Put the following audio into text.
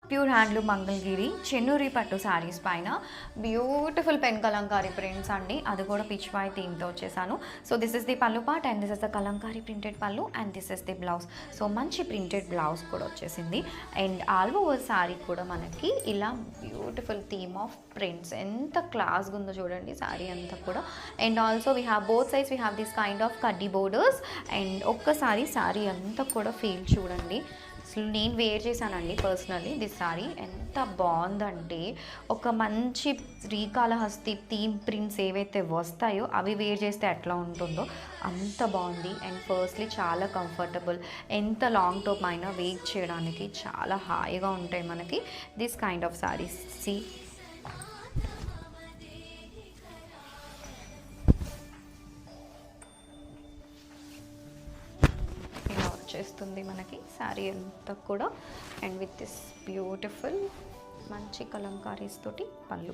Pure handloom Mangalagiri Chennuri పట్టు శారీస్ పైన beautiful pen Kalamkari prints అండి. అది కూడా పిచ్వాయ్ థీమ్తో వచ్చేసాను. So this is the pallu part and this is the Kalamkari printed pallu and this is the blouse. So మంచి ప్రింటెడ్ బ్లౌజ్ కూడా వచ్చేసింది. అండ్ ఆల్ ఓవర్ శారీ కూడా మనకి ఇలా బ్యూటిఫుల్ థీమ్ ఆఫ్ ప్రింట్స్ ఎంత క్లాస్గా ఉందో చూడండి శారీ అంతా కూడా. And also we have both sides we have this kind of కడ్డీ బోర్డర్స్. అండ్ ఒక్కసారి శారీ అంతా కూడా ఫీల్ చూడండి. అసలు నేను వేర్ చేశానండి పర్సనలీ దిస్ సారీ. ఎంత బాగుందంటే ఒక మంచి శ్రీకాళహస్తి థీమ్ ప్రింట్స్ ఏవైతే వస్తాయో అవి వేర్ చేస్తే ఎట్లా ఉంటుందో అంత బాగుంది. అండ్ ఫస్ట్లీ చాలా కంఫర్టబుల్, ఎంత లాంగ్ టాప్ అయినా వేర్ చేయడానికి చాలా హాయిగా ఉంటాయి మనకి దిస్ కైండ్ ఆఫ్ సారీస్. సి చేస్తుంది మనకి శారీ అంతా కూడా. అండ్ విత్ దిస్ బ్యూటిఫుల్ మంచి కలంకారీస్ తోటి పళ్ళు.